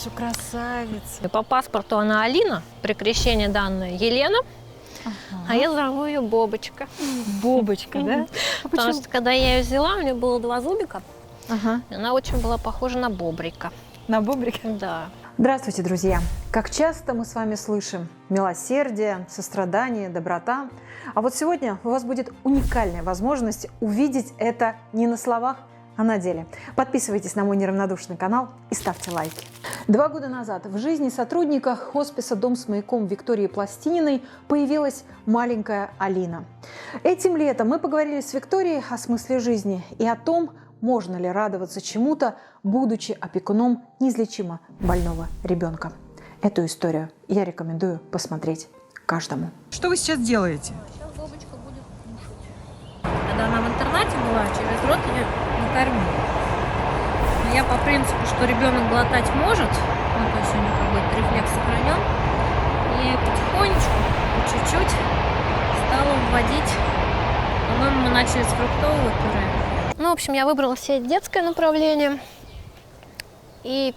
наша красавица. По паспорту она Алина, при крещении данная Елена, а я зову ее Бобочка. Бобочка, да? Потому что когда я ее взяла, у нее было 2 зубика, и она очень была похожа на бобрика. На бобрика? Да. Здравствуйте, друзья! Как часто мы с вами слышим милосердие, сострадание, доброта. А вот сегодня у вас будет уникальная возможность увидеть это не на словах, а на деле. Подписывайтесь на мой неравнодушный канал и ставьте лайки. 2 года назад в жизни сотрудника хосписа «Дом с маяком» Виктории Пластининой появилась маленькая Алина. Этим летом мы поговорили с Викторией о смысле жизни и о том, можно ли радоваться чему-то, будучи опекуном неизлечимо больного ребенка. Эту историю я рекомендую посмотреть каждому. Что вы сейчас делаете? Сейчас Бобочка будет кушать. Когда она в интернате была, через рот ее накормила. Но я по принципу, что ребенок глотать может, ну то есть у него какой-то рефлекс сохранен, и потихонечку, по чуть-чуть стала вводить. По-моему, мы начали с фруктового пюре. Ну, в общем, я выбрала себе детское направление. И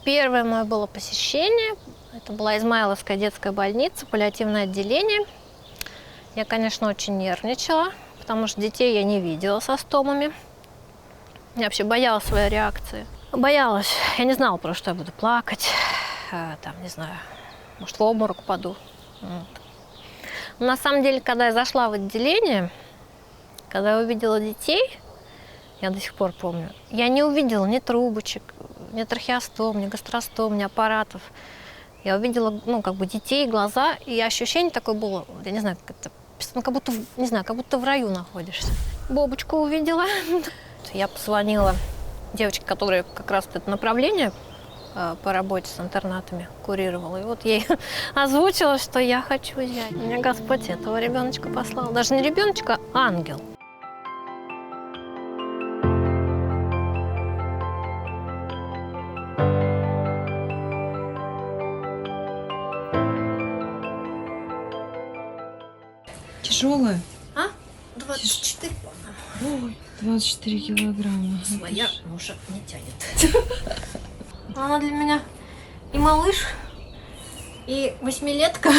первое мое было посещение. Это была Измайловская детская больница, паллиативное отделение. Я, конечно, очень нервничала, потому что детей я не видела со стомами. Я вообще боялась своей реакции. Боялась. Я не знала, про что я буду плакать. Там, не знаю, может, в обморок паду. Вот. Но на самом деле, когда я зашла в отделение, когда я увидела детей, я до сих пор помню, я не увидела ни трубочек, ни трахеостом, ни гастростом, ни аппаратов. Я увидела, ну, как бы детей, глаза, и ощущение такое было, я не знаю, как это, ну, как будто, не знаю, как будто в раю находишься. Бобочку увидела. Я позвонила девочке, которая как раз это направление по работе с интернатами курировала. И вот ей озвучила, что я хочу взять. Мне Господь этого ребеночка послал. Даже не ребеночка, а ангел. Тяжелая? 24, по-моему. Ой, 24 килограмма. Своя уже не тянет. Она для меня и малыш, и 8-летка,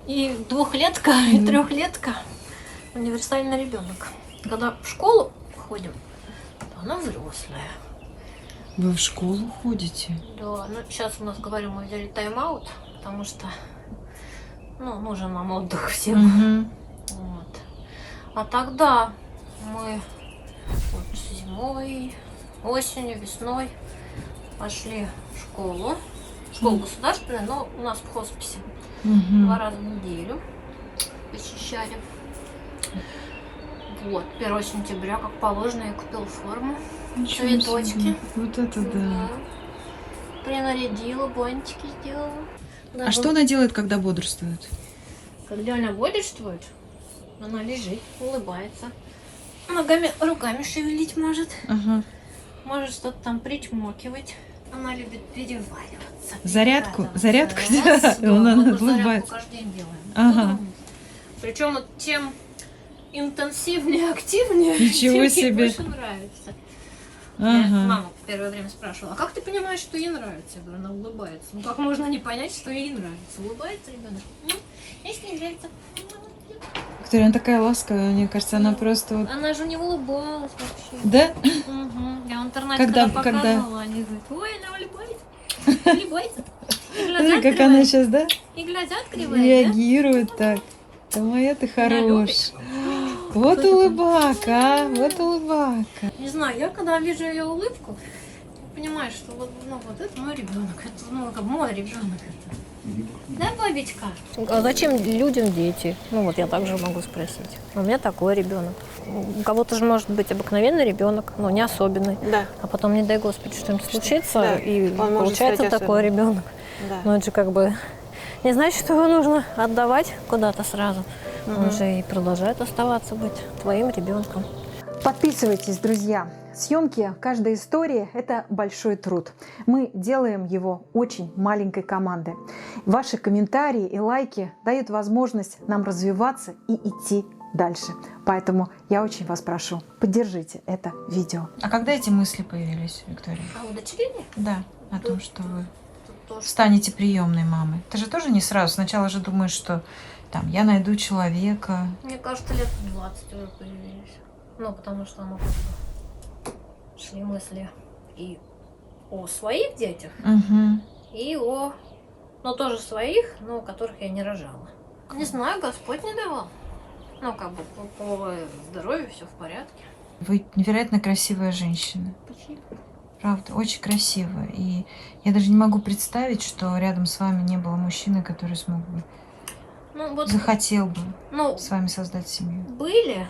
и 2-летка, и 3-летка. Универсальный ребенок. Когда в школу ходим, то она взрослая. Вы в школу ходите? Да, ну сейчас у нас, говорю, мы взяли тайм-аут, потому что, ну, нужен нам отдых всем. Вот. А тогда мы вот зимой, осенью, весной пошли в школу. Школа государственная, но у нас в хосписе 2 раза в неделю посещали. Вот, 1 сентября, как положено, я купила форму, цветочки. Вот это да. Принарядила, бантики сделала. А что она делает, когда бодрствует? Когда она бодрствует, она лежит, улыбается. Ногами, руками шевелить может. Может что-то там причмокивать. Она любит перевариваться. Зарядку? Зарядку Да, делает? да, Она мы зарядку улыбается. каждый день делаем. Ага. Причем вот тем интенсивнее, активнее, Ничего тем ей себе. больше нравится. Я маму первое время спрашивала, а как ты понимаешь, что ей нравится? Я говорю, она улыбается. Ну как можно не понять, что ей нравится? Улыбается ребенок. Если ей нравится. Виктория, она такая ласковая, мне кажется, она просто вот... Она же не улыбалась вообще. Да? Угу. Я в интернете когда показывала, они говорят, ой, она улыбается. Улыбается. И глаза Смотри, как открывает. она сейчас, да? И глаза открывает, Реагирует так. Да моя ты хорош. Вот улыбака, а? Вот улыбака. Не знаю, я когда вижу ее улыбку, понимаю, что вот, ну, вот это мой ребенок, это ну, как мой ребенок. Да, Бобечка? А зачем людям дети? Ну вот я также могу спросить. У меня такой ребенок. У кого-то же может быть обыкновенный ребенок, но не особенный. Да. А потом, не дай Господи, что-нибудь случится, Да, и он может получается стать такой особенным. ребенок. Да. Но это же как бы не значит, что его нужно отдавать куда-то сразу. Он же и продолжает оставаться быть твоим ребенком. Подписывайтесь, друзья. Съемки каждой истории – это большой труд. Мы делаем его очень маленькой командой. Ваши комментарии и лайки дают возможность нам развиваться и идти дальше. Поэтому я очень вас прошу, поддержите это видео. А когда эти мысли появились, Виктория? А удочерение? Да. о том, что вы Тут тоже. станете приемной мамой? Ты же тоже не сразу. Сначала же думаешь, что там я найду человека. Мне кажется, лет 20 уже появились. Ну, потому что оно как бы шли мысли и о своих детях, Угу. и о, ну, тоже своих, но которых я не рожала. Не знаю, Господь не давал. Ну, как бы по здоровью все в порядке. Вы невероятно красивая женщина. Спасибо. Правда, очень красивая. И я даже не могу представить, что рядом с вами не было мужчины, который смог бы, Ну, вот, захотел бы ну, с вами создать семью. были,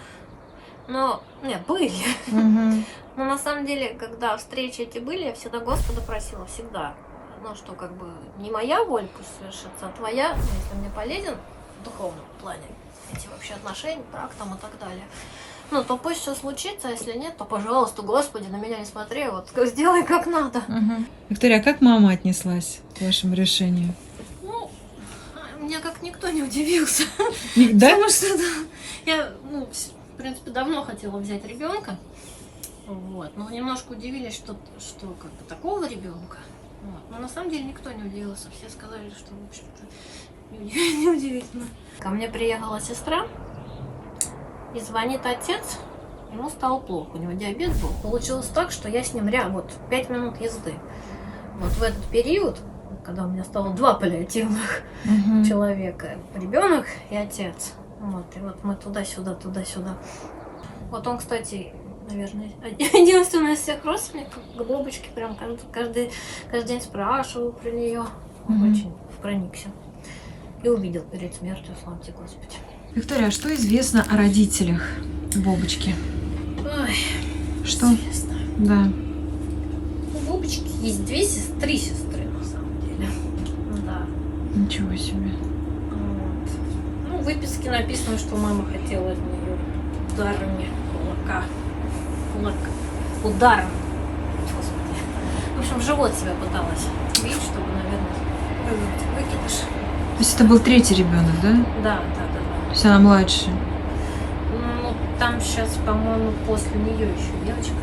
но, не, были. Угу. Но на самом деле, когда встречи эти были, я всегда Господа просила, всегда. Ну, что как бы не моя воля пусть совершится, а твоя, ну, если мне полезен в духовном плане эти вообще отношения, брак там и так далее. Ну, то пусть все случится, а если нет, то, пожалуйста, Господи, на меня не смотри, вот сделай как надо. Угу. Виктория, а как мама отнеслась к вашему решению? Ну, меня как никто не удивился. Да? Потому что, да, я, ну, в принципе, давно хотела взять ребенка. Вот. Но немножко удивились, что как бы такого ребенка. Вот. Но на самом деле никто не удивился. Все сказали, что, в общем-то, неудивительно. Ко мне приехала сестра, и звонит отец, ему стало плохо, у него диабет был. Получилось так, что я с ним рядом, вот 5 минут езды. Вот в этот период, когда у меня стало 2 паллиативных человека, ребенок и отец. Вот, и вот мы туда-сюда, туда-сюда. Вот он, кстати, наверное, единственный из всех родственников, к бабочке прям каждый день спрашивал про нее. Очень проникся. И увидел перед смертью, слава тебе, Господи. Виктория, а что известно о родителях Бобочки? Ой, Что? интересно. Да. У Бобочки есть 3 сестры, на самом деле. Да. Ничего себе. Вот. Ну, в выписке написано, что мама хотела от нее ударами кулака. Ударом. Господи. В общем, живот себя пыталась бить, чтобы, наверное, выкидыш. То есть это был 3-й ребенок, да? Да. То есть она младшая. Ну, там сейчас, по-моему, после нее еще девочка.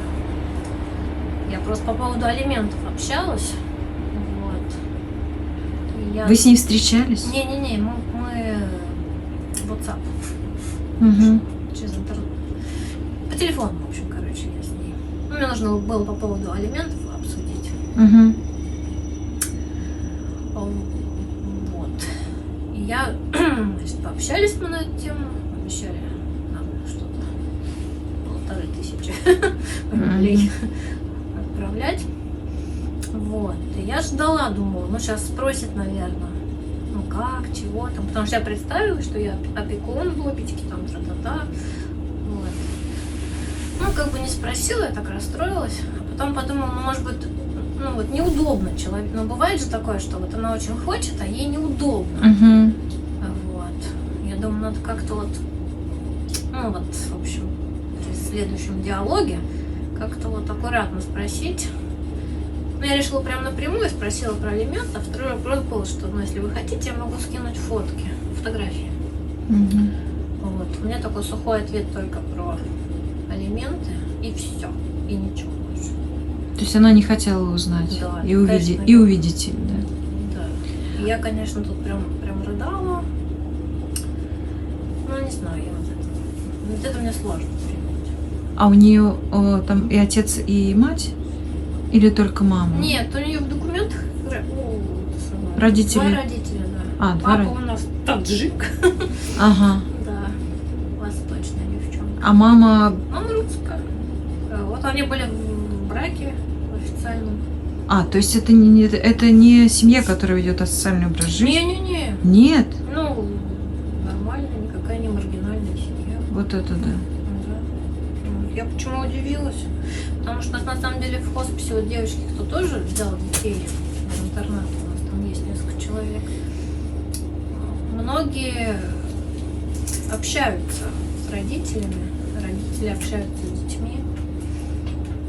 Я просто по поводу алиментов общалась. Вот. И я... Вы с ней встречались? Не-не-не, мы WhatsApp. Угу. Через интернет. По телефону, в общем, короче, я с ней. Ну, мне нужно было по поводу алиментов обсудить. Угу. Вот. И я, значит, пообщались мы на эту тему, обещали нам что-то 1500 рублей отправлять. Вот. И я ждала, думала, ну сейчас спросит, наверное, ну как, чего там. Потому что я представила, что я опекун в Бобичке, там тра-та-та. Вот. Ну, как бы не спросила, я так расстроилась. А потом подумала, ну, может быть, ну вот неудобно человек. Но бывает же такое, что вот она очень хочет, а ей неудобно. Угу. Вот. Я думаю, надо как-то вот, ну вот, в общем, в следующем диалоге как-то вот аккуратно спросить. Ну, я решила прям напрямую, спросила про алимент, а второй вопрос был, что, ну, если вы хотите, я могу скинуть фотки, фотографии. Угу. Вот. У меня такой сухой ответ только про алименты, и все, и ничего больше. То есть она не хотела узнать Да, и конечно, увидеть их, да? Да. И я, конечно, тут прям рыдала. Ну, не знаю, я вот это мне сложно принять. А у нее там и отец, и мать? Или только мама? Нет, у нее в документах Родители? 2 родителя, да. А, 2 Папа родителя. у нас таджик. Ага. Да, восточная девчонка. А мама... Мама русская. Вот они были в браке официальном. А, то есть это не семья, которая ведет асоциальный образ жизни? Не-не-не. Нет? Ну, нормально, никакая не маргинальная семья. Вот это да. Да. Я почему удивилась? Потому что на самом деле в хосписе вот девочки, кто тоже взял детей в интернат, у нас там есть несколько человек, многие общаются с родителями, родители общаются с детьми.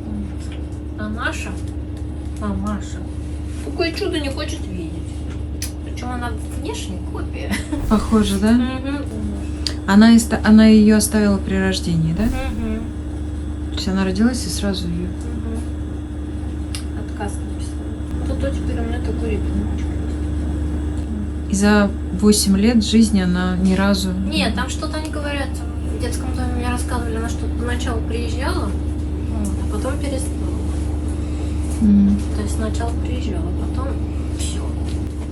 Вот. А наша, мамаша, такое чудо не хочет видеть. Причем она внешне копия. Похоже, да? Мгм. Она ее оставила при рождении, да? Мгм. То есть она родилась и сразу ее... Отказ написала. Тут для меня такой ребеночек. И за 8 лет жизни она ни разу... Нет, там что-то они говорят. В детском доме мне рассказывали, она что-то поначалу приезжала, вот, а потом перестала. То есть сначала приезжала, потом все.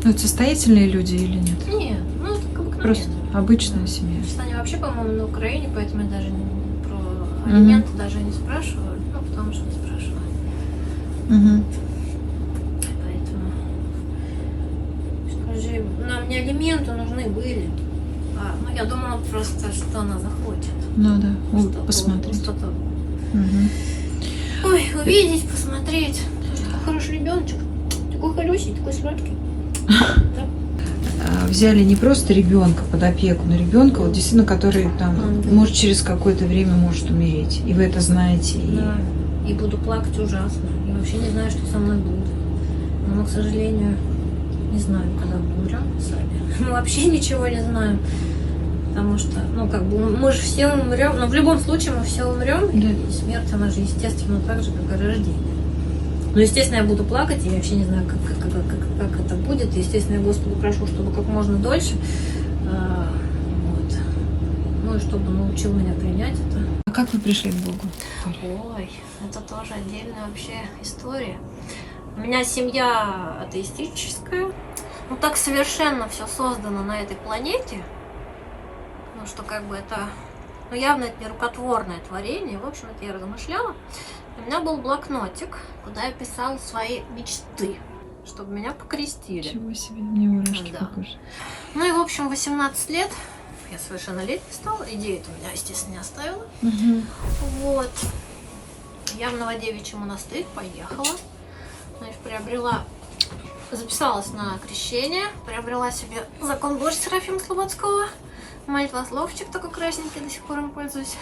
Ну, это состоятельные люди или нет? Нет, ну это как бы Просто обычная семья. Сейчас они вообще, по-моему, на Украине, поэтому я даже про алименты даже не спрашиваю, ну потому что не спрашиваю. Поэтому скажи, нам не алименты нужны были. Ну я думала просто, что она захочет. Ну да, Что-то, посмотреть. Что-то. Ой, увидеть, посмотреть. Слушай, такой хороший ребеночек. Такой хороший, такой сладкий. Да. Взяли не просто ребенка под опеку, но ребенка, вот действительно, который там, может, через какое-то время может умереть. И вы это знаете. Да. И буду плакать ужасно. И вообще не знаю, что со мной будет. Но мы, к сожалению, не знаем, когда мы умрем сами. Мы вообще ничего не знаем. Потому что, ну, как бы, мы же все умрем. Но в любом случае мы все умрем. Да. И смерть, она же, естественно, так же, как и рождение. Ну, естественно, я буду плакать, и я вообще не знаю, как это будет. Естественно, я Господу прошу, чтобы как можно дольше. Вот. Ну, и чтобы научил меня принять это. А как вы пришли к Богу? Ой, это тоже отдельная вообще история. У меня семья атеистическая. Ну, так совершенно все создано на этой планете. Ну, что как бы это... Ну, явно это не рукотворное творение. В общем, это я размышляла. У меня был блокнотик, куда я писала свои мечты, чтобы меня покрестили. Чего себе, мне мурашки Да. по коже. Ну и, в общем, 18 лет я совершеннолетней стала. Идея-то у меня, естественно, не оставила. Вот. Я в Новодевичий монастырь поехала. Значит, записалась на крещение, приобрела себе закон Божий Серафима Слободского. Молитвословчик такой красненький, до сих пор им пользуюсь.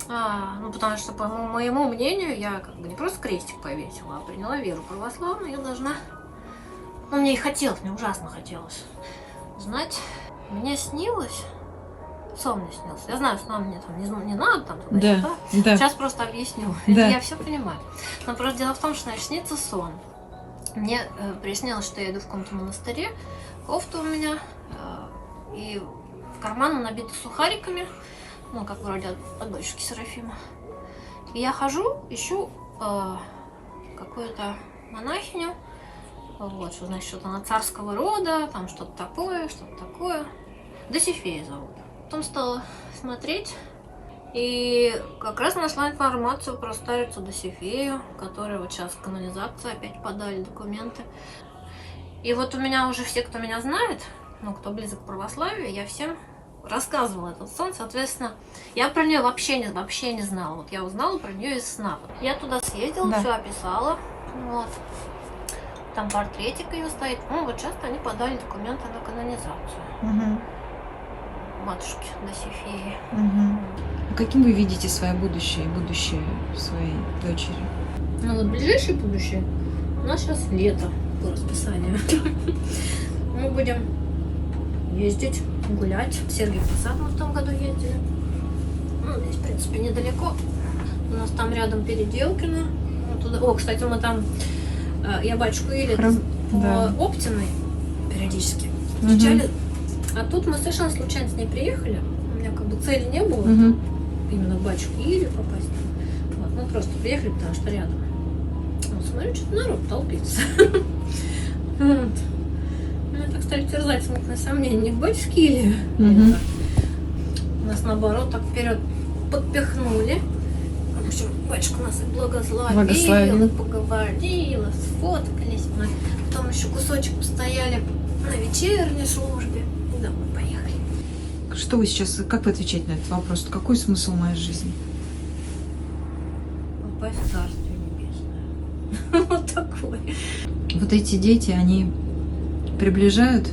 Ну, потому что, по моему мнению, я как бы не просто крестик повесила, а приняла веру православную. Я должна... Ну, мне и хотелось, мне ужасно хотелось знать. Мне снилось... Сон мне снился. Я знаю, сон мне там не надо, там туда-сюда. Да. Сейчас просто объясню. Да. Я все понимаю. Но просто дело в том, что, значит, снится сон. Мне приснилось, что я иду в каком-то монастыре, кофта у меня, и в карман набита сухариками, ну, как вроде от батюшки Серафима. И я хожу, ищу какую-то монахиню, вот, что значит, что-то она царского рода, там что-то такое. Досифея зовут. Потом стала смотреть, и как раз нашла информацию про старицу Досифею, которая вот сейчас в канонизацию опять подали документы. И вот у меня уже все, кто меня знает, ну, кто близок к православию, я всем рассказывала этот сон, соответственно, я про нее вообще не знала. Вот я узнала про нее из сна. Я туда съездила, Да. все описала, вот. Там портретик ее стоит. Ну, вот сейчас они подали документы на канонизацию. Матушки Досифеи. А каким вы видите свое будущее и будущее своей дочери? Ну вот ближайшее будущее у нас сейчас лето по расписанию. Мы будем ездить, гулять. В Сергиев Посад мы в том году ездили. Ну, здесь, в принципе, недалеко. У нас там рядом Переделкино. Вот туда. О, кстати, мы там... Я батюшку Илью по Да. Оптиной периодически встречали. А тут мы совершенно случайно с ней приехали. У меня как бы цели не было. Именно к батюшке Илью попасть. Вот, мы просто приехали, потому что рядом. Вот, смотрю, что-то народ толпится. Вот. Меня так стали терзать смутные сомнения. Не к батюшке Илью. Нас наоборот так вперед подпихнули. В общем, батюшка нас и благословил, поговорила, сфоткались. Мы потом еще кусочек постояли на вечерней службе. И домой поехали. Что вы сейчас, как вы отвечаете на этот вопрос? Какой смысл моей жизни? Попасть в Царствие Небесное. Вот такое. Вот эти дети, они приближают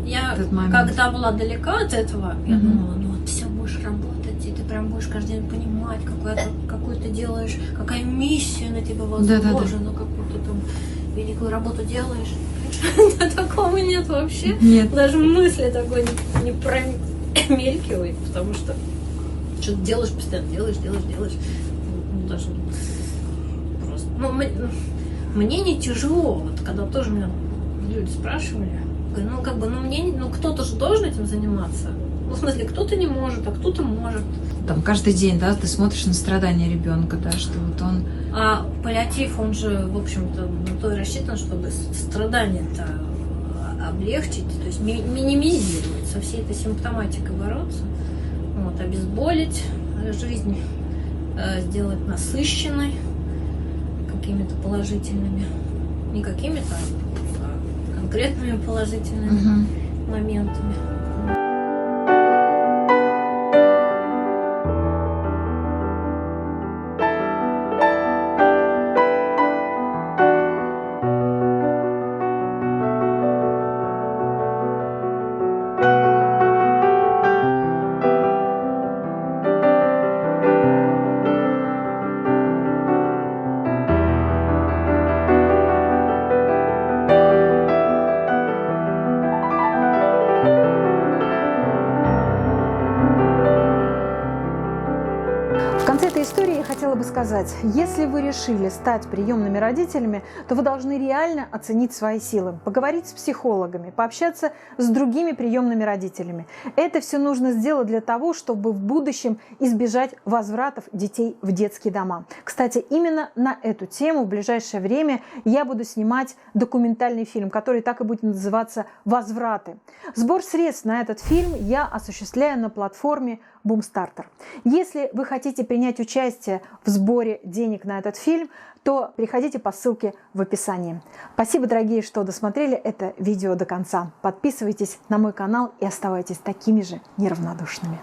Я, этот момент. когда была далека от этого, я думала, ну вот все будешь работать, и ты прям будешь каждый день понимать, какую ты делаешь, какая миссия на тебя возложена, какую ты там великую работу делаешь. Такого нет вообще. Нет. Даже мысли такой не промелькивает, потому что что-то делаешь, постоянно делаешь. Ну, даже просто. Ну, мне не тяжело. Вот когда тоже меня люди спрашивали, говорю, ну как бы, ну мне, ну кто-то же должен этим заниматься. Ну, в смысле, кто-то не может, а кто-то может. Там каждый день, да, ты смотришь на страдания ребенка, да, что вот он... А паллиатив, он же, в общем-то, на то и рассчитан, чтобы страдания-то облегчить, то есть минимизировать, со всей этой симптоматикой бороться, вот, обезболить жизнь, сделать насыщенной какими-то положительными, не какими-то, а конкретными положительными моментами. В конце этой истории я хотела бы сказать, если вы решили стать приемными родителями, то вы должны реально оценить свои силы, поговорить с психологами, пообщаться с другими приемными родителями. Это все нужно сделать для того, чтобы в будущем избежать возвратов детей в детские дома. Кстати, именно на эту тему в ближайшее время я буду снимать документальный фильм, который так и будет называться «Возвраты». Сбор средств на этот фильм я осуществляю на платформе Boomstarter. Если вы хотите принять участие в сборе денег на этот фильм, то переходите по ссылке в описании. Спасибо, дорогие, что досмотрели это видео до конца. Подписывайтесь на мой канал и оставайтесь такими же неравнодушными.